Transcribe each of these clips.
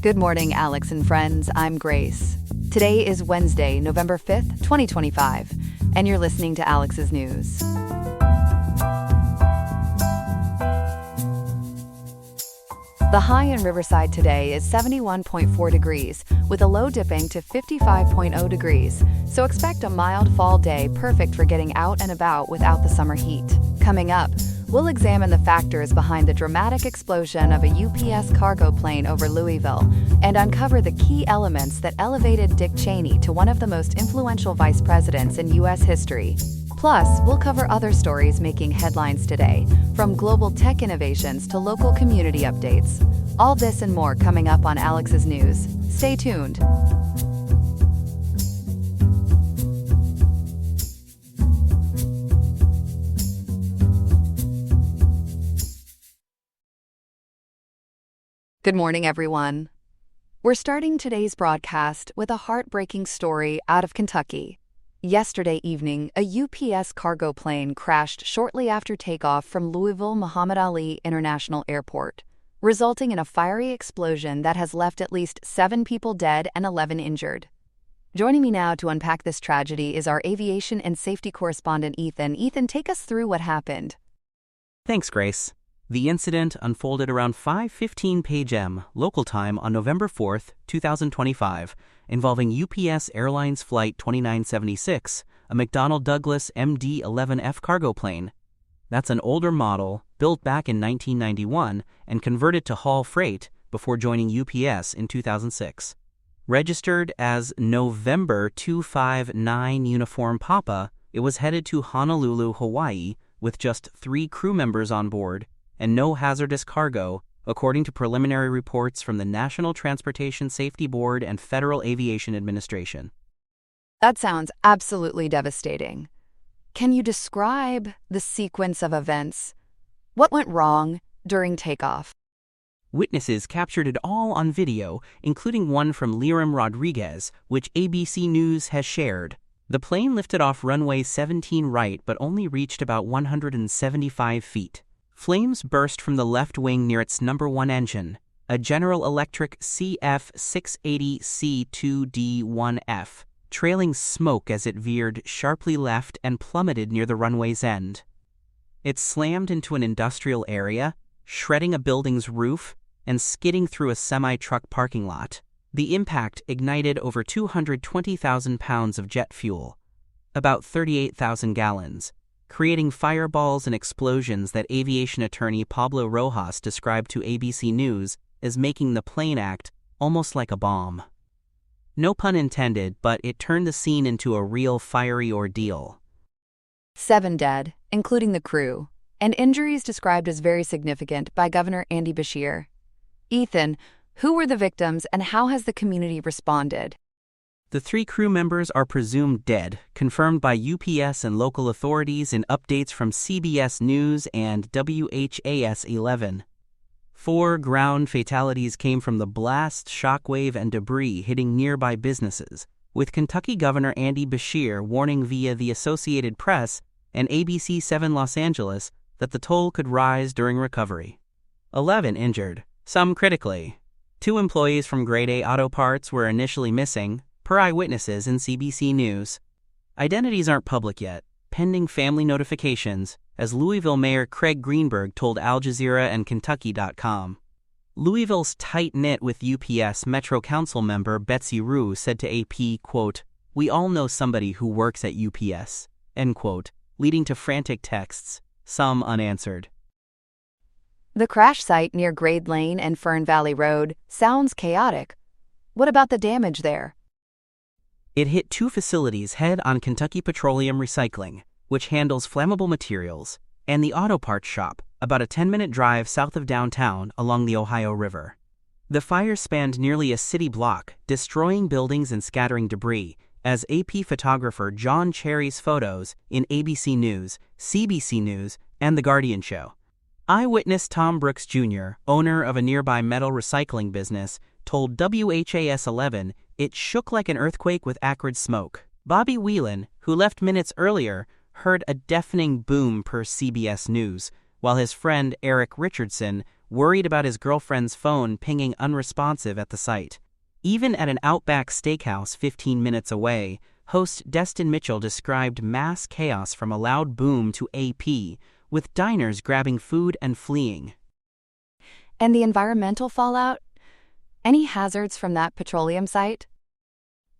Good morning, Alex and friends. I'm Grace. Today is Wednesday, November 5th, 2025, and you're listening to Alex's News. The high in Riverside today is 71.4 degrees, with a low dipping to 55.0 degrees, so expect a mild fall day perfect for getting out and about without the summer heat. Coming up, we'll examine the factors behind the dramatic explosion of a UPS cargo plane over Louisville and uncover the key elements that elevated Dick Cheney to one of the most influential vice presidents in U.S. history. Plus, we'll cover other stories making headlines today, from global tech innovations to local community updates. All this and more coming up on Alex's News. Stay tuned. Good morning, everyone. We're starting today's broadcast with a heartbreaking story out of Kentucky. Yesterday evening, a UPS cargo plane crashed shortly after takeoff from Louisville Muhammad Ali International Airport, resulting in a fiery explosion that has left at least 7 people dead and 11 injured. Joining me now to unpack this tragedy is our aviation and safety correspondent, Ethan. Ethan, take us through what happened. Thanks, Grace. The incident unfolded around 5:15 p.m. local time on November 4th, 2025, involving UPS Airlines Flight 2976, a McDonnell Douglas MD-11F cargo plane. That's an older model, built back in 1991 and converted to haul freight before joining UPS in 2006. Registered as November 259 Uniform Papa, it was headed to Honolulu, Hawaii, with just 3 crew members on board and no hazardous cargo, according to preliminary reports from the National Transportation Safety Board and Federal Aviation Administration. That sounds absolutely devastating. Can you describe the sequence of events? What went wrong during takeoff? Witnesses captured it all on video, including one from Liram Rodriguez, which ABC News has shared. The plane lifted off runway 17 right but only reached about 175 feet. Flames burst from the left wing near its number 1 engine, a General Electric CF680C2D1F, trailing smoke as it veered sharply left and plummeted near the runway's end. It slammed into an industrial area, shredding a building's roof and skidding through a semi-truck parking lot. The impact ignited over 220,000 pounds of jet fuel, about 38,000 gallons, creating fireballs and explosions that aviation attorney Pablo Rojas described to ABC News as making the plane act almost like a bomb. No pun intended, but it turned the scene into a real fiery ordeal. 7 dead, including the crew, and injuries described as very significant by Governor Andy Beshear. Ethan, who were the victims and how has the community responded? The 3 crew members are presumed dead, confirmed by UPS and local authorities in updates from CBS News and WHAS 11. 4 ground fatalities came from the blast, shockwave, and debris hitting nearby businesses, with Kentucky Governor Andy Beshear warning via the Associated Press and ABC 7 Los Angeles that the toll could rise during recovery. 11 injured, some critically. 2 employees from Grade A Auto Parts were initially missing, per eyewitnesses in CBC News. Identities aren't public yet, pending family notifications, as Louisville Mayor Craig Greenberg told Al Jazeera and Kentucky.com. Louisville's tight-knit with UPS Metro Council member Betsy Rue said to AP, quote, "We all know somebody who works at UPS," end quote, leading to frantic texts, some unanswered. The crash site near Grade Lane and Fern Valley Road sounds chaotic. What about the damage there? It hit 2 facilities head-on: Kentucky Petroleum Recycling, which handles flammable materials, and the auto parts shop, about a 10-minute drive south of downtown along the Ohio River. The fire spanned nearly a city block, destroying buildings and scattering debris, as AP photographer John Cherry's photos in ABC News, CBC News, and The Guardian show. Eyewitness Tom Brooks Jr., owner of a nearby metal recycling business, told WHAS 11 it shook like an earthquake with acrid smoke. Bobby Whelan, who left minutes earlier, heard a deafening boom per CBS News, while his friend Eric Richardson worried about his girlfriend's phone pinging unresponsive at the site. Even at an Outback Steakhouse 15 minutes away, host Destin Mitchell described mass chaos from a loud boom to AP, with diners grabbing food and fleeing. And the environmental fallout? Any hazards from that petroleum site?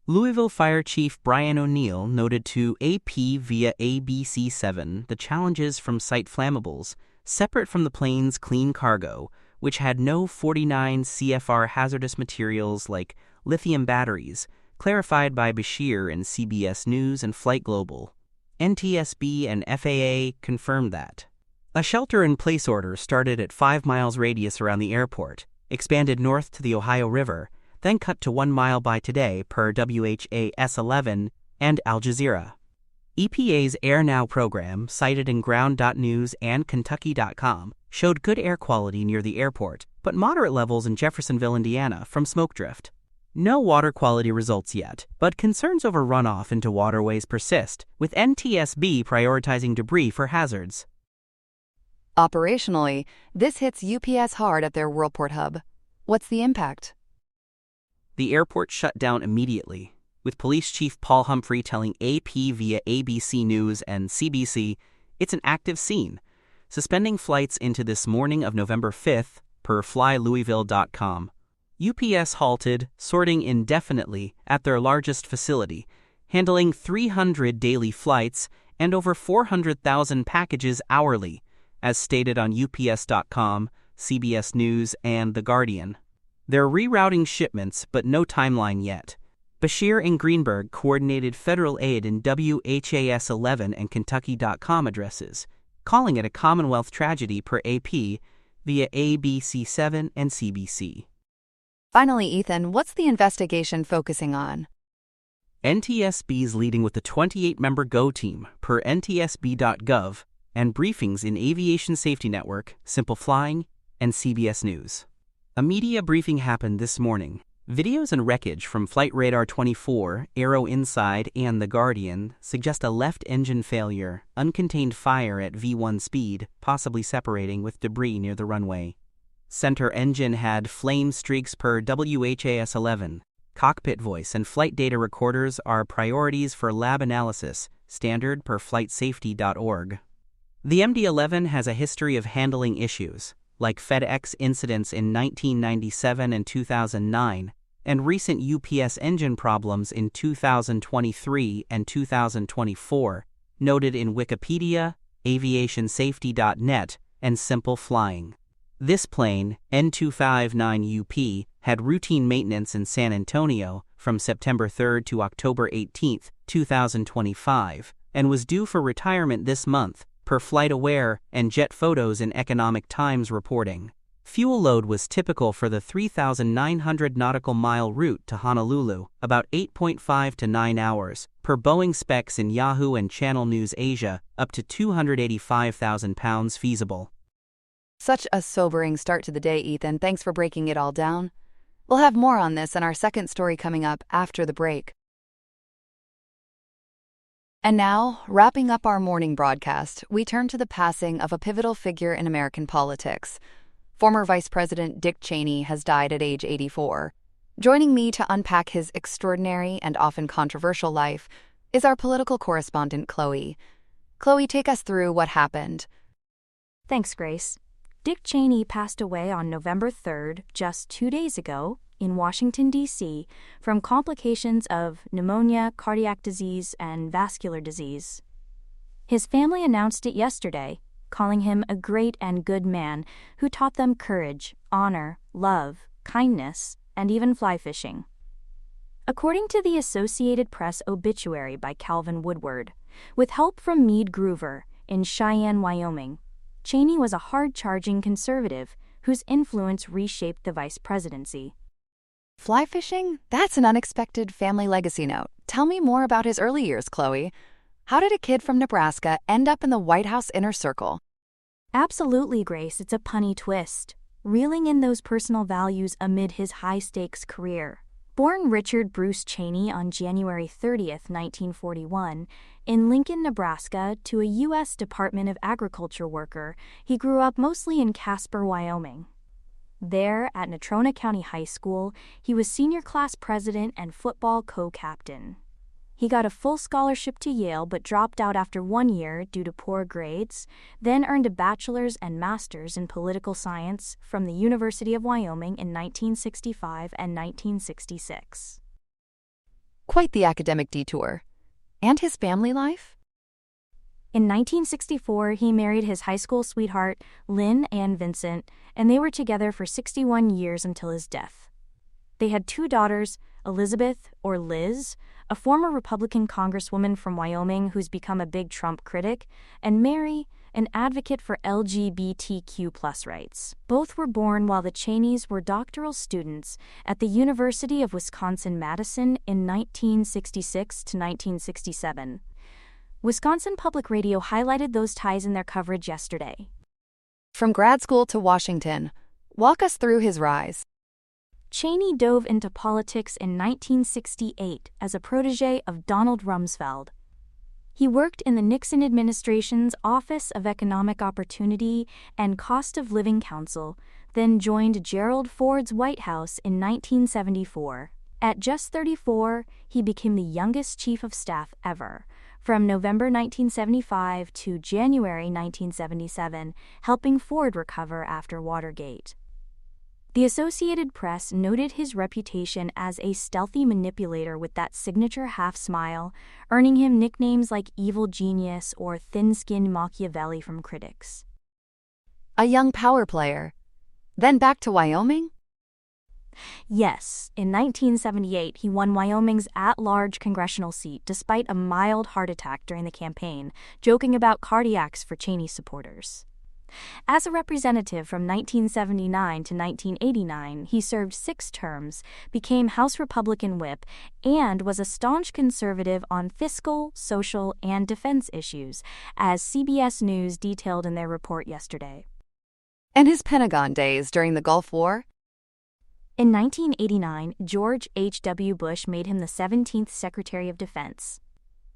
Louisville Fire Chief Brian O'Neill noted to AP via ABC7 the challenges from site flammables, separate from the plane's clean cargo, which had no 49 CFR hazardous materials like lithium batteries, clarified by Bashir in CBS News and Flight Global. NTSB and FAA confirmed that. A shelter-in-place order started at 5 miles radius around the airport, expanded north to the Ohio River, then cut to 1 mile by today per WHAS-11 and Al Jazeera. EPA's Air Now program, cited in Ground.News and Kentucky.com, showed good air quality near the airport, but moderate levels in Jeffersonville, Indiana, from smoke drift. No water quality results yet, but concerns over runoff into waterways persist, with NTSB prioritizing debris for hazards. Operationally, this hits UPS hard at their Worldport hub. What's the impact? The airport shut down immediately, with Police Chief Paul Humphrey telling AP via ABC News and CBC it's an active scene, suspending flights into this morning of November 5th per flylouisville.com. UPS halted, sorting indefinitely at their largest facility, handling 300 daily flights and over 400,000 packages hourly, as stated on UPS.com, CBS News, and The Guardian. They're rerouting shipments, but no timeline yet. Bashir and Greenberg coordinated federal aid in WHAS-11 and Kentucky.com addresses, calling it a Commonwealth tragedy per AP via ABC7 and CBC. Finally, Ethan, what's the investigation focusing on? NTSB's leading with the 28-member GO team per ntsb.gov and briefings in Aviation Safety Network, Simple Flying, and CBS News. A media briefing happened this morning. Videos and wreckage from Flight Radar 24, Aero Inside, and The Guardian suggest a left engine failure, uncontained fire at V1 speed, possibly separating with debris near the runway. Center engine had flame streaks per WHAS-11. Cockpit voice and flight data recorders are priorities for lab analysis, standard per flightsafety.org. The MD-11 has a history of handling issues, like FedEx incidents in 1997 and 2009, and recent UPS engine problems in 2023 and 2024, noted in Wikipedia, aviationsafety.net, and Simple Flying. This plane, N259UP, had routine maintenance in San Antonio from September 3 to October 18, 2025, and was due for retirement this month, per FlightAware and Jet Photos in Economic Times reporting. Fuel load was typical for the 3,900 nautical mile route to Honolulu, about 8.5 to 9 hours, per Boeing specs in Yahoo and Channel News Asia, up to 285,000 pounds feasible. Such a sobering start to the day, Ethan. Thanks for breaking it all down. We'll have more on this in our second story coming up after the break. And now, wrapping up our morning broadcast, we turn to the passing of a pivotal figure in American politics. Former Vice President Dick Cheney has died at age 84. Joining me to unpack his extraordinary and often controversial life is our political correspondent, Chloe. Chloe, take us through what happened. Thanks, Grace. Dick Cheney passed away on November 3rd, just 2 days ago, in Washington, D.C., from complications of pneumonia, cardiac disease, and vascular disease. His family announced it yesterday, calling him a great and good man who taught them courage, honor, love, kindness, and even fly fishing. According to the Associated Press obituary by Calvin Woodward, with help from Meade Groover in Cheyenne, Wyoming, Cheney was a hard-charging conservative whose influence reshaped the vice presidency. Fly fishing? That's an unexpected family legacy note. Tell me more about his early years, Chloe. How did a kid from Nebraska end up in the White House inner circle? Absolutely, Grace. It's a punny twist, reeling in those personal values amid his high-stakes career. Born Richard Bruce Cheney on January 30th, 1941, in Lincoln, Nebraska, to a U.S. Department of Agriculture worker, he grew up mostly in Casper, Wyoming. There, at Natrona County High School, he was senior class president and football co-captain. He got a full scholarship to Yale but dropped out after 1 year due to poor grades, then earned a bachelor's and master's in political science from the University of Wyoming in 1965 and 1966. Quite the academic detour. And his family life? In 1964, he married his high school sweetheart, Lynn Ann Vincent, and they were together for 61 years until his death. They had 2 daughters, Elizabeth, or Liz, a former Republican congresswoman from Wyoming who's become a big Trump critic, and Mary, an advocate for LGBTQ+ rights. Both were born while the Cheneys were doctoral students at the University of Wisconsin-Madison in 1966 to 1967. Wisconsin Public Radio highlighted those ties in their coverage yesterday. From grad school to Washington, walk us through his rise. Cheney dove into politics in 1968 as a protege of Donald Rumsfeld. He worked in the Nixon administration's Office of Economic Opportunity and Cost of Living Council, then joined Gerald Ford's White House in 1974. At just 34, he became the youngest chief of staff ever, from November 1975 to January 1977, helping Ford recover after Watergate. The Associated Press noted his reputation as a stealthy manipulator with that signature half-smile, earning him nicknames like Evil Genius or Thin-Skinned Machiavelli from critics. A young power player. Then back to Wyoming? Yes, in 1978 he won Wyoming's at-large congressional seat despite a mild heart attack during the campaign, joking about cardiacs for Cheney supporters. As a representative from 1979 to 1989, he served 6 terms, became House Republican whip, and was a staunch conservative on fiscal, social, and defense issues, as CBS News detailed in their report yesterday. And his Pentagon days during the Gulf War? In 1989, George H.W. Bush made him the 17th Secretary of Defense.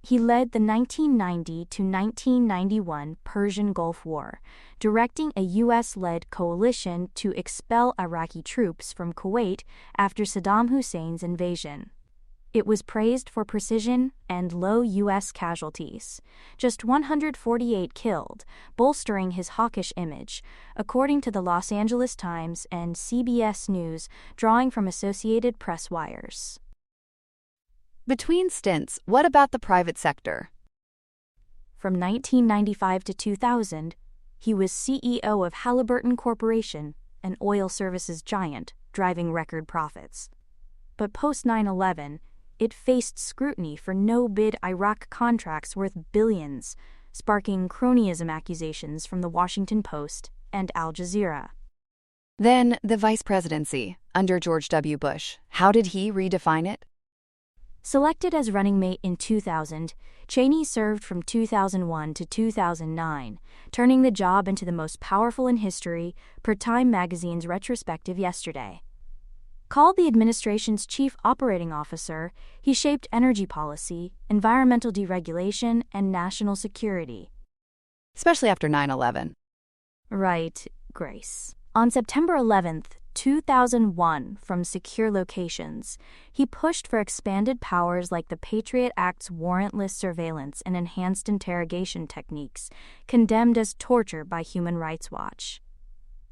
He led the 1990 to 1991 Persian Gulf War, directing a U.S.-led coalition to expel Iraqi troops from Kuwait after Saddam Hussein's invasion. It was praised for precision and low U.S. casualties, just 148 killed, bolstering his hawkish image, according to the Los Angeles Times and CBS News, drawing from Associated Press wires. Between stints, what about the private sector? From 1995 to 2000, he was CEO of Halliburton Corporation, an oil services giant, driving record profits. But post 9/11, it faced scrutiny for no-bid Iraq contracts worth billions, sparking cronyism accusations from the Washington Post and Al Jazeera. Then the vice presidency, under George W. Bush. How did he redefine it? Selected as running mate in 2000, Cheney served from 2001 to 2009, turning the job into the most powerful in history, per Time magazine's retrospective yesterday. Called the administration's chief operating officer, he shaped energy policy, environmental deregulation, and national security. Especially after 9/11. Right, Grace. On September 11th, 2001, from secure locations, he pushed for expanded powers like the Patriot Act's warrantless surveillance and enhanced interrogation techniques, condemned as torture by Human Rights Watch.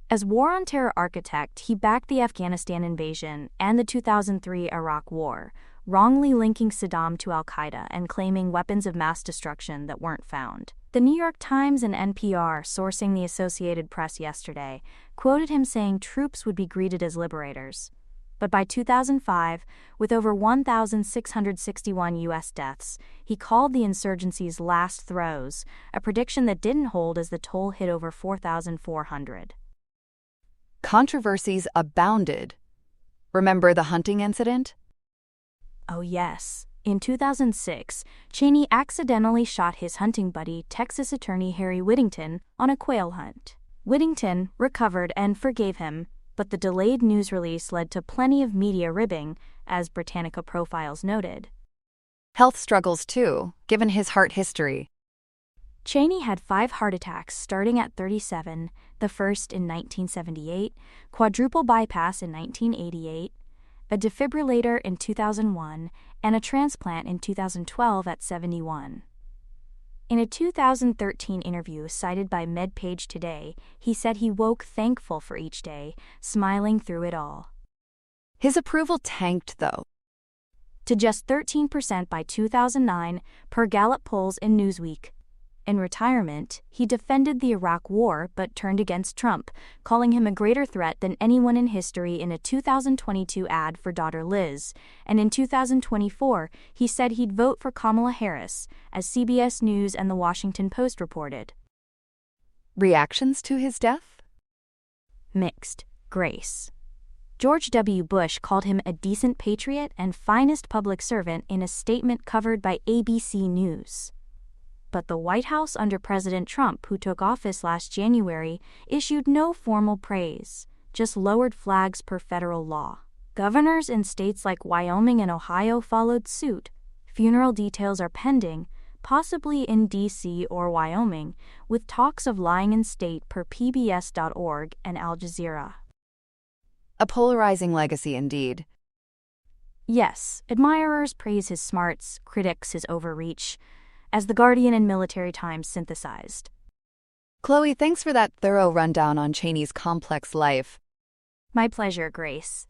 As war on terror architect, he backed the Afghanistan invasion and the 2003 Iraq War, wrongly linking Saddam to al-Qaeda and claiming weapons of mass destruction that weren't found. The New York Times and NPR, sourcing the Associated Press yesterday, quoted him saying troops would be greeted as liberators. But by 2005, with over 1,661 U.S. deaths, he called the insurgency's last throes, a prediction that didn't hold as the toll hit over 4,400. Controversies abounded. Remember the hunting incident? Oh yes. In 2006, Cheney accidentally shot his hunting buddy, Texas attorney Harry Whittington, on a quail hunt. Whittington recovered and forgave him, but the delayed news release led to plenty of media ribbing, as Britannica Profiles noted. Health struggles too, given his heart history. Cheney had 5 heart attacks starting at 37, the first in 1978, quadruple bypass in 1988, a defibrillator in 2001, and a transplant in 2012 at 71. In a 2013 interview cited by MedPage Today, he said he woke thankful for each day, smiling through it all. His approval tanked, though, to just 13% by 2009, per Gallup polls in Newsweek. In retirement, he defended the Iraq War but turned against Trump, calling him a greater threat than anyone in history in a 2022 ad for daughter Liz, and in 2024, he said he'd vote for Kamala Harris, as CBS News and The Washington Post reported. Reactions to his death? Mixed. Grace. George W. Bush called him a decent patriot and finest public servant in a statement covered by ABC News. But the White House under President Trump, who took office last January, issued no formal praise, just lowered flags per federal law. Governors in states like Wyoming and Ohio followed suit. Funeral details are pending, possibly in D.C. or Wyoming, with talks of lying in state per PBS.org and Al Jazeera. A polarizing legacy indeed. Yes, admirers praise his smarts, critics his overreach, as The Guardian and Military Times synthesized. Chloe, thanks for that thorough rundown on Cheney's complex life. My pleasure, Grace.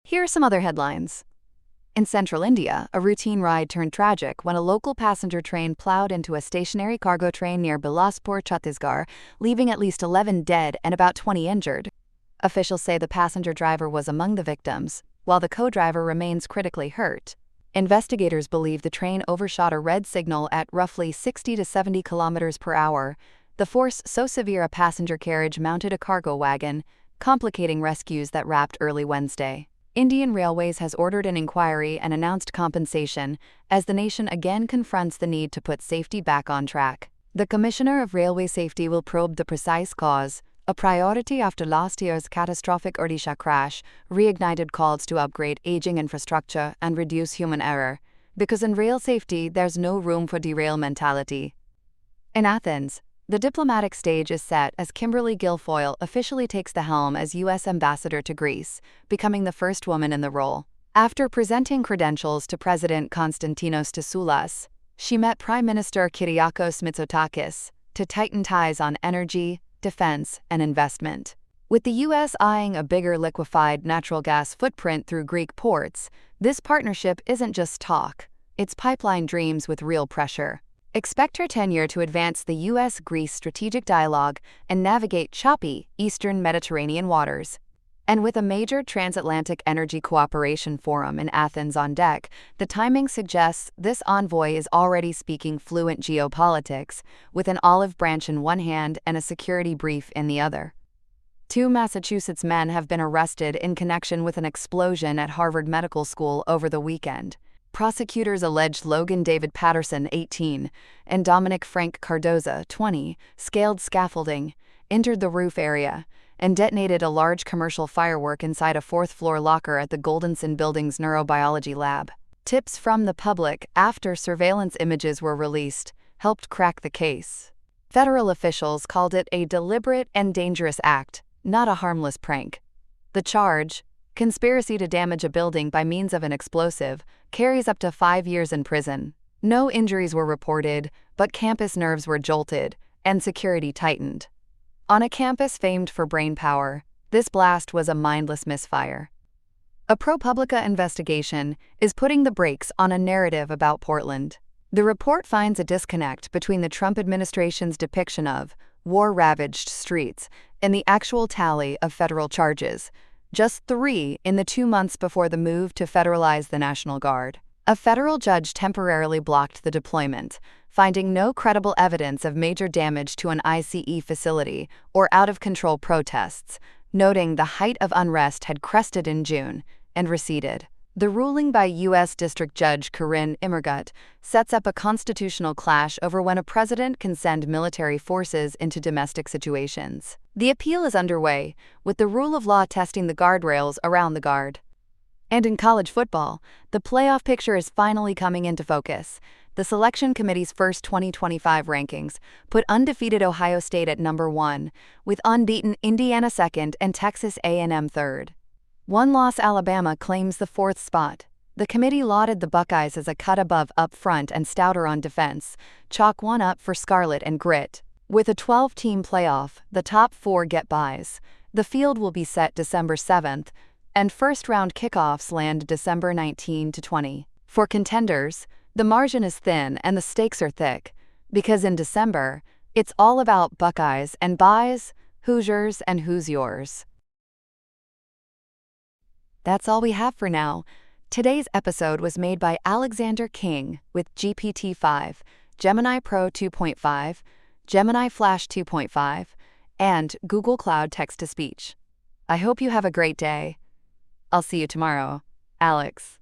Here are some other headlines. In central India, a routine ride turned tragic when a local passenger train plowed into a stationary cargo train near Bilaspur, Chhattisgarh, leaving at least 11 dead and about 20 injured. Officials say the passenger driver was among the victims, while the co-driver remains critically hurt. Investigators believe the train overshot a red signal at roughly 60 to 70 kilometers per hour, the force so severe a passenger carriage mounted a cargo wagon, complicating rescues that wrapped early Wednesday. Indian Railways has ordered an inquiry and announced compensation as the nation again confronts the need to put safety back on track. The Commissioner of Railway Safety will probe the precise cause, a priority after last year's catastrophic Odisha crash reignited calls to upgrade aging infrastructure and reduce human error, because in rail safety there's no room for derail mentality. In Athens, the diplomatic stage is set as Kimberly Guilfoyle officially takes the helm as U.S. ambassador to Greece, becoming the first woman in the role. After presenting credentials to President Konstantinos Tsoulas, she met Prime Minister Kyriakos Mitsotakis to tighten ties on energy, defense, and investment. With the U.S. eyeing a bigger liquefied natural gas footprint through Greek ports, this partnership isn't just talk, it's pipeline dreams with real pressure. Expect her tenure to advance the U.S.-Greece strategic dialogue and navigate choppy Eastern Mediterranean waters. And with a major transatlantic energy cooperation forum in Athens on deck, the timing suggests this envoy is already speaking fluent geopolitics, with an olive branch in one hand and a security brief in the other. 2 Massachusetts men have been arrested in connection with an explosion at Harvard Medical School over the weekend. Prosecutors alleged Logan David Patterson, 18, and Dominic Frank Cardoza, 20, scaled scaffolding, entered the roof area, and detonated a large commercial firework inside a 4th-floor locker at the Goldenson Building's neurobiology lab. Tips from the public after surveillance images were released helped crack the case. Federal officials called it a deliberate and dangerous act, not a harmless prank. The charge, conspiracy to damage a building by means of an explosive, carries up to 5 years in prison. No injuries were reported, but campus nerves were jolted, and security tightened. On a campus famed for brainpower, this blast was a mindless misfire. A ProPublica investigation is putting the brakes on a narrative about Portland. The report finds a disconnect between the Trump administration's depiction of war-ravaged streets and the actual tally of federal charges, just 3 in the 2 months before the move to federalize the National Guard. A federal judge temporarily blocked the deployment, finding no credible evidence of major damage to an ICE facility or out-of-control protests, noting the height of unrest had crested in June and receded. The ruling by U.S. District Judge Corinne Immergut sets up a constitutional clash over when a president can send military forces into domestic situations. The appeal is underway, with the rule of law testing the guardrails around the guard. And in college football, the playoff picture is finally coming into focus. The selection committee's first 2025 rankings put undefeated Ohio State at number 1, with unbeaten Indiana second and Texas A&M third. One-loss Alabama claims the fourth spot. The committee lauded the Buckeyes as a cut above up front and stouter on defense, chalk one up for Scarlet and Grit. With a 12-team playoff, the top 4 get byes. The field will be set December 7th, and first-round kickoffs land December 19 to 20. For contenders, the margin is thin and the stakes are thick, because in December, it's all about Buckeyes and byes, Hoosiers and who's yours. That's all we have for now. Today's episode was made by Alexander King with GPT-5, Gemini Pro 2.5, Gemini Flash 2.5, and Google Cloud Text-to-Speech. I hope you have a great day. I'll see you tomorrow. Alex.